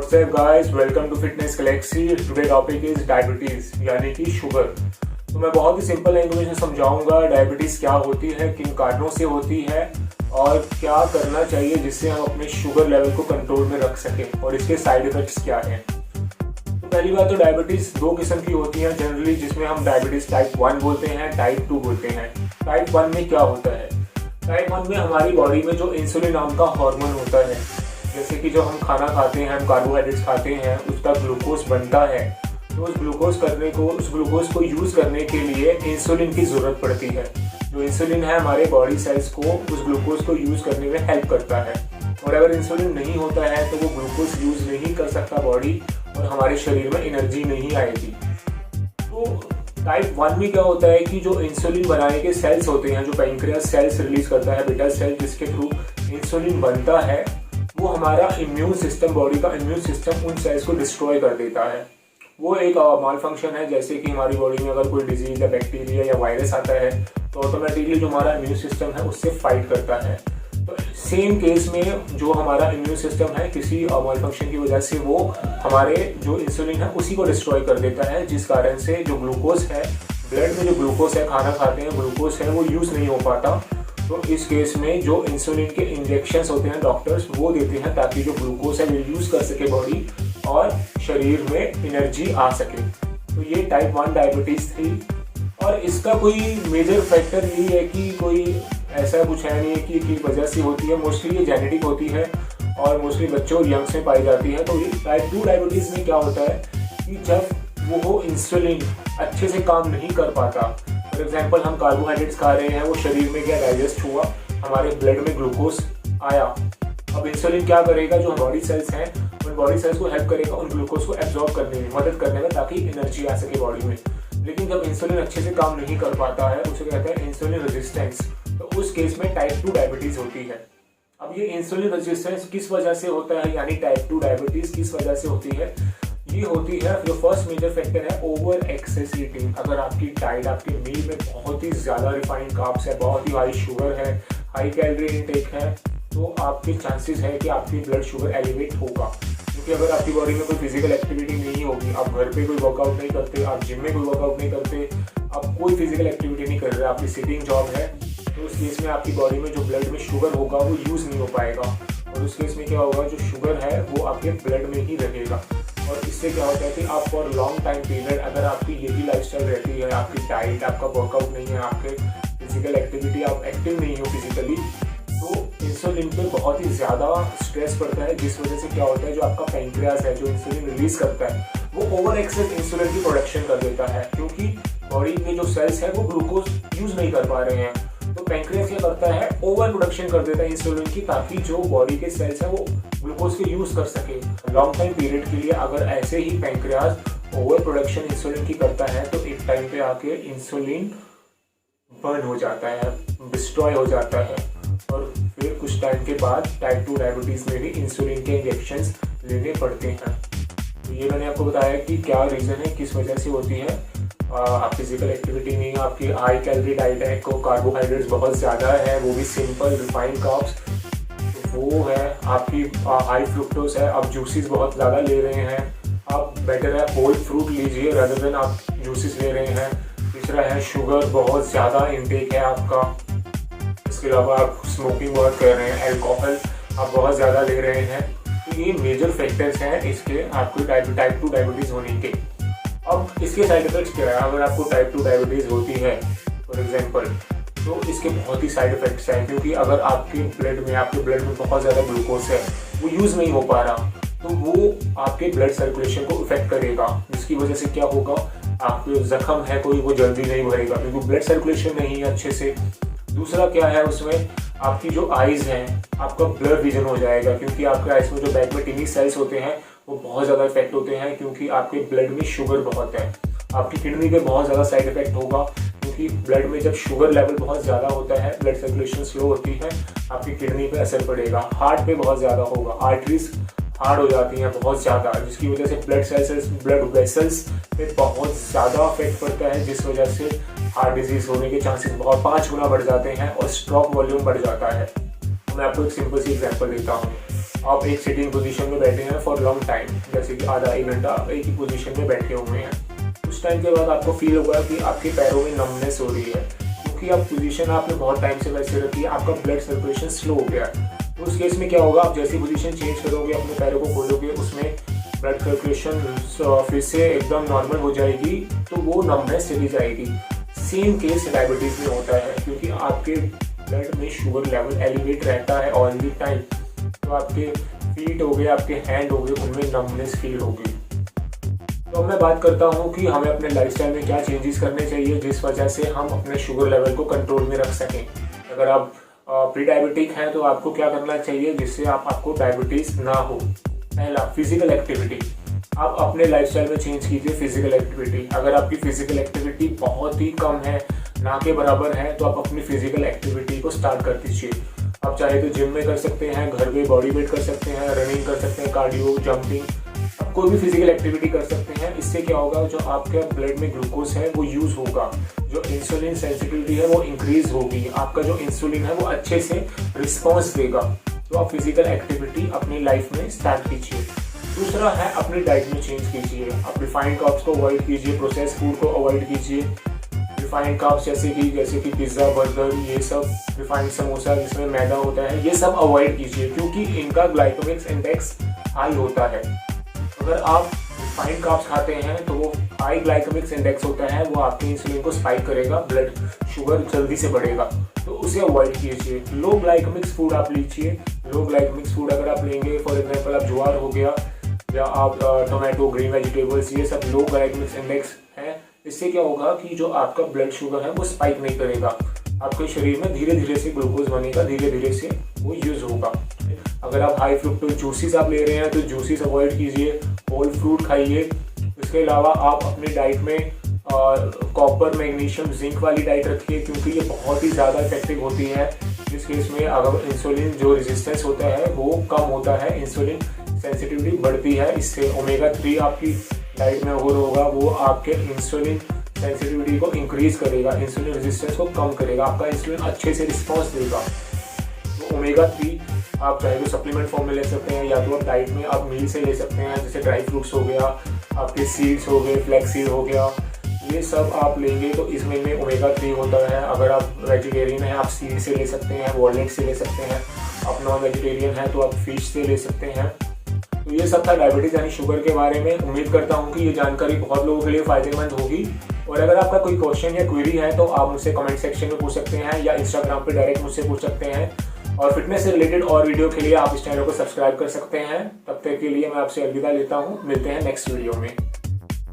WhatsApp guys, welcome to fitness galaxy. Today topic is diabetes यानी कि sugar. तो मैं बहुत ही सिंपल लैंग्वेज में समझाऊंगा डायबिटीज क्या होती है, किन कारणों से होती है और क्या करना चाहिए जिससे हम अपने शुगर लेवल को कंट्रोल में रख सकें और इसके साइड इफेक्ट्स क्या हैं। तो पहली बात तो डायबिटीज दो किस्म की होती है जनरली, जिसमें हम डायबिटीज टाइप 1 बोलते हैं, टाइप 2 बोलते हैं। टाइप 1 में क्या होता है? टाइप 1 में हमारी बॉडी में जो इंसुलिन नाम का हार्मोन होता है, जैसे कि जो हम खाना खाते हैं, हम कार्बोहाइड्रेट्स खाते हैं, उसका ग्लूकोज बनता है। तो उस ग्लूकोज को यूज़ करने के लिए इंसुलिन की ज़रूरत पड़ती है। जो इंसुलिन है हमारे बॉडी सेल्स को उस ग्लूकोज को यूज़ करने में हेल्प करता है, और अगर इंसुलिन नहीं होता है तो वो ग्लूकोज यूज़ नहीं कर सकता बॉडी और हमारे शरीर में एनर्जी नहीं आएगी। तो टाइप 1 में क्या होता है कि जो इंसुलिन बनाने के सेल्स होते हैं, जो पैंक्रियास सेल्स रिलीज करता है, बीटा सेल जिसके थ्रू इंसुलिन बनता है, वो हमारा इम्यून सिस्टम, बॉडी का इम्यून सिस्टम उन सेल्स को डिस्ट्रॉय कर देता है। वो एक माल फंक्शन है, जैसे कि हमारी बॉडी में अगर कोई डिजीज या बैक्टीरिया या वायरस आता है तो ऑटोमेटिकली जो हमारा इम्यून सिस्टम है उससे फाइट करता है। तो सेम केस में जो हमारा इम्यून सिस्टम है किसी माल फंक्शन की वजह से वो हमारे जो इंसुलिन है उसी को डिस्ट्रॉय कर देता है, जिस कारण से जो ग्लूकोज है, ब्लड में जो ग्लूकोज है, खाना खाते हैं ग्लूकोज है, वो यूज़ नहीं हो पाता। तो इस केस में जो इंसुलिन के इंजेक्शंस होते हैं डॉक्टर्स वो देते हैं ताकि जो ग्लूकोज है वो यूज़ कर सके बॉडी और शरीर में एनर्जी आ सके। तो ये टाइप 1 डायबिटीज़ थी, और इसका कोई मेजर फैक्टर यही है कि कोई ऐसा कुछ है नहीं है कि वजह से होती है। मोस्टली ये जेनेटिक होती है और मोस्टली बच्चों और यंग्स में पाई जाती है। तो ये टाइप 2 डायबिटीज़ में क्या होता है कि जब वो इंसुलिन अच्छे से काम नहीं कर पाता, फॉर एग्जाम्पल हम कार्बोहाइड्रेट्स खा रहे हैं, वो शरीर में क्या डाइजेस्ट हुआ, हमारे ब्लड में ग्लूकोज आया। अब इंसुलिन क्या करेगा, जो बॉडी सेल्स हैं उन बॉडी सेल्स को हेल्प करेगा उन ग्लूकोज को एब्जॉर्ब करने में, मदद करने में, ताकि एनर्जी आ सके बॉडी में। लेकिन जब इंसुलिन अच्छे से काम नहीं कर पाता है उसे कहते हैं इंसुलिन रेजिस्टेंस। तो उस केस में टाइप 2 डायबिटीज़ होती है। अब ये इंसुलिन रेजिस्टेंस किस वजह से होता है, यानी टाइप 2 डायबिटीज़ किस वजह से होती है? ये होती है, जो फर्स्ट मेजर फैक्टर है ओवर एक्सेस ईटिंग। अगर आपकी डाइट, आपकी मील में बहुत ही ज़्यादा रिफाइंड कार्ब्स है, बहुत ही हाई शुगर है, हाई कैलोरी इनटेक है, तो आपके चांसेस है कि आपकी ब्लड शुगर एलिवेट होगा। क्योंकि अगर आपकी बॉडी में कोई फिजिकल एक्टिविटी नहीं होगी, आप घर पे कोई वर्कआउट नहीं करते, आप जिम में कोई वर्कआउट नहीं करते, आप कोई फिजिकल एक्टिविटी नहीं कर रहे, आपकी सिटिंग जॉब है, तो उस केस में आपकी बॉडी में जो ब्लड में शुगर होगा वो यूज़ नहीं हो पाएगा, और उस केस में क्या होगा, जो शुगर है वो आपके ब्लड में ही रहेगा। और इससे क्या होता है कि आप फॉर लॉन्ग टाइम पीरियड, अगर आपकी यही लाइफस्टाइल रहती है, आपकी डाइट, आपका वर्कआउट नहीं है, आपके फिजिकल एक्टिविटी, आप एक्टिव नहीं हो फिजिकली, तो इंसुलिन पे बहुत ही ज़्यादा स्ट्रेस पड़ता है, जिस वजह से क्या होता है, जो आपका पैंक्रियास है, जो इंसुलिन रिलीज करता है, वो ओवर एक्सेस इंसुलिन की प्रोडक्शन कर देता है, क्योंकि बॉडी के जो सेल्स है वो ग्लूकोज यूज़ नहीं कर पा रहे हैं। तो पैंक्रियास क्या करता है, ओवर प्रोडक्शन कर देता है इंसुलिन की, ताकि जो बॉडी के सेल्स है वो ग्लूकोज के यूज़ कर सके लॉन्ग टाइम पीरियड के लिए। अगर ऐसे ही पैंक्रियास ओवर प्रोडक्शन इंसुलिन की करता है तो एक टाइम पे आके इंसुलिन बर्न हो जाता है, डिस्ट्रॉय हो जाता है, और फिर कुछ टाइम के बाद टाइप 2 डायबिटीज़ में भी इंसुलिन के इंजेक्शंस लेने पड़ते हैं। तो ये मैंने आपको बताया कि क्या रीज़न है, किस वजह से होती है। आप फिजिकल एक्टिविटी नहीं है, आपकी हाई कैलोरी डाइट है, को कार्बोहाइड्रेट्स बहुत ज़्यादा है, वो भी सिंपल रिफाइंड कार्ब्स, वो है, आपकी हाई फ्रुक्टोज है, आप जूसेस बहुत ज़्यादा ले रहे हैं, आप बेटर है होल फ्रूट लीजिए रादर देन आप जूसेस ले रहे हैं। तीसरा है शुगर बहुत ज़्यादा इनटेक है आपका। इसके अलावा आप स्मोकिंग बहुत कर रहे हैं, अल्कोहल आप बहुत ज़्यादा ले रहे हैं। तो ये मेजर फैक्टर्स हैं इसके आपको टाइप 2 डायबिटीज़ होने के। अब इसके साइड इफेक्ट्स क्या है? अगर आपको टाइप 2 डायबिटीज़ होती है फॉर एग्जांपल, तो इसके बहुत ही साइड इफेक्ट्स हैं, क्योंकि अगर आपके ब्लड में बहुत ज़्यादा ग्लूकोज है, वो यूज़ नहीं हो पा रहा, तो वो आपके ब्लड सर्कुलेशन को इफेक्ट करेगा, जिसकी वजह से क्या होगा, आपके जख्म है कोई, वो जल्दी नहीं भरेगा क्योंकि ब्लड सर्कुलेशन नहीं है अच्छे से। दूसरा क्या है, उसमें आपकी जो आइज़ हैं, आपका ब्लर विजन हो जाएगा, क्योंकि आपके आइज़ में जो बैक में टिनी सेल्स होते हैं वो बहुत ज़्यादा इफेक्ट होते हैं, क्योंकि आपके ब्लड में शुगर बहुत है। आपकी किडनी पे बहुत ज़्यादा साइड इफेक्ट होगा, क्योंकि ब्लड में जब शुगर लेवल बहुत ज़्यादा होता है, ब्लड सर्कुलेशन स्लो होती है, आपकी किडनी पे असर पड़ेगा। हार्ट पे बहुत ज़्यादा होगा, आर्टरीज हार्ड हो जाती हैं बहुत ज़्यादा, जिसकी वजह से ब्लड वेसल्स पे बहुत ज़्यादा इफेक्ट पड़ता है, जिस वजह से हार्ट डिजीज़ होने के चांसेस बहुत 5 गुना बढ़ जाते हैं और स्ट्रोक वॉल्यूम बढ़ जाता है। तो मैं आपको एक सिंपल सी एग्जांपल देता हूँ। आप एक सिटिंग पोजीशन में बैठे हैं फॉर लॉन्ग टाइम, जैसे कि आधा 1 घंटा आप एक ही पोजीशन में बैठे हुए हैं, उस टाइम के बाद आपको फील होगा कि आपके पैरों में नमनेस हो रही है, क्योंकि आप पोजीशन आपने बहुत टाइम से वैसे रखी है, आपका ब्लड सर्कुलेशन स्लो हो गया है। तो उस केस में क्या होगा, आप जैसी पोजीशन चेंज करोगे, अपने पैरों को खोलोगे, उसमें ब्लड सर्कुलेशन फिर से एकदम नॉर्मल हो जाएगी, तो वो नमनेस चली जाएगी। सेम केस डायबिटीज़ में होता है, क्योंकि आपके ब्लड में शुगर लेवल एलिवेट रहता है ऑल द टाइम, तो आपके फीट हो गए, आपके हैंड हो गए, उनमें नमनेस फील होगी। तो मैं बात करता हूँ कि हमें अपने लाइफस्टाइल में क्या चेंजेस करने चाहिए जिस वजह से हम अपने शुगर लेवल को कंट्रोल में रख सकें। अगर आप प्री डायबिटिक हैं तो आपको क्या करना चाहिए जिससे आपको डायबिटीज़ ना हो। पहला, फिजिकल एक्टिविटी। आप अपने लाइफस्टाइल में चेंज कीजिए फिजिकल एक्टिविटी। अगर आपकी फिजिकल एक्टिविटी बहुत ही कम है, ना के बराबर है, तो आप अपनी फिजिकल एक्टिविटी को स्टार्ट कर दीजिए। आप चाहे तो जिम में कर सकते हैं, घर में बॉडी वेट कर सकते हैं, रनिंग कर सकते हैं, कार्डियो, जंपिंग, आप कोई भी फिजिकल एक्टिविटी कर सकते हैं। इससे क्या होगा, जो आपके ब्लड में ग्लूकोज है वो यूज़ होगा, जो इंसुलिन सेंसिटिविटी है वो इंक्रीज होगी, आपका जो इंसुलिन है वो अच्छे से रिस्पॉन्स देगा। तो आप फिजिकल एक्टिविटी अपनी लाइफ में स्टार्ट कीजिए। दूसरा है, अपनी डाइट में चेंज कीजिए। आप रिफाइंड कार्ब्स को अवॉइड कीजिए, प्रोसेस फूड को अवॉइड कीजिए। रिफाइंड कार्ब्स जैसे कि पिज़्ज़ा, बर्गर, ये सब, रिफाइंड समोसा जिसमें मैदा होता है, ये सब अवॉइड कीजिए, क्योंकि इनका ग्लाइकेमिक इंडेक्स हाई होता है। अगर आप रिफाइंड कार्ब्स खाते हैं तो वो हाई ग्लाइकेमिक इंडेक्स होता है, वो आपके इंसुलिन को स्पाइक करेगा, ब्लड शुगर जल्दी से बढ़ेगा, तो उसे अवॉइड कीजिए। लो ग्लाइकेमिक्स फूड आप लीजिए। लो ग्लाइकेमिक्स फूड अगर आप लेंगे, फॉर एग्जांपल आप ज्वार हो गया या आप टोमेटो, ग्रीन वेजिटेबल्स, ये सब लो ग्लाइकेमिक इंडेक्स है। इससे क्या होगा कि जो आपका ब्लड शुगर है वो स्पाइक नहीं करेगा, आपके शरीर में धीरे धीरे से ग्लूकोज बनेगा, धीरे धीरे से वो यूज होगा। अगर आप हाई फ्रुक्टोज जूसेस आप ले रहे हैं तो जूसेस अवॉइड कीजिए, होल फ्रूट खाइए। इसके अलावा आप अपनी डाइट में कॉपर, मैग्नीशियम, जिंक वाली डाइट रखिए, क्योंकि ये बहुत ही ज़्यादा इफेक्टिव होती है। जिस केस में अगर इंसुलिन जो रेजिस्टेंस होता है वो कम होता है, इंसुलिन सेंसिटिविटी बढ़ती है। इससे ओमेगा 3 आपकी डाइट में अगर होगा, वो आपके इंसुलिन सेंसिटिविटी को इंक्रीज करेगा, इंसुलिन रेजिस्टेंस को कम करेगा, आपका इंसुलिन अच्छे से रिस्पॉन्स देगा। तो ओमेगा 3 आप चाहे तो सप्लीमेंट फॉर्म में ले सकते हैं, या तो आप डाइट में आप मील से ले सकते हैं, जैसे ड्राई फ्रूट्स हो गया, आपके सीड्स हो गए, फ्लैक्स सीड हो गया, ये सब आप लेंगे तो इसमें ओमेगा 3 होता है। अगर आप वेजिटेरियन हैं आप सीड से ले सकते हैं, वॉलनट से ले सकते हैं। आप नॉन वेजिटेरियन हैं तो आप फिश से ले सकते हैं। तो ये सब था डायबिटीज़ यानी शुगर के बारे में। उम्मीद करता हूँ कि ये जानकारी बहुत लोगों के लिए फ़ायदेमंद होगी। और अगर आपका कोई क्वेश्चन या क्वेरी है तो आप मुझसे कमेंट सेक्शन में पूछ सकते हैं, या इंस्टाग्राम पे डायरेक्ट मुझसे पूछ सकते हैं। और फिटनेस से रिलेटेड और वीडियो के लिए आप इस चैनल को सब्सक्राइब कर सकते हैं। तब तक के लिए मैं आपसे अलविदा लेता हूँ, मिलते हैं नेक्स्ट वीडियो में।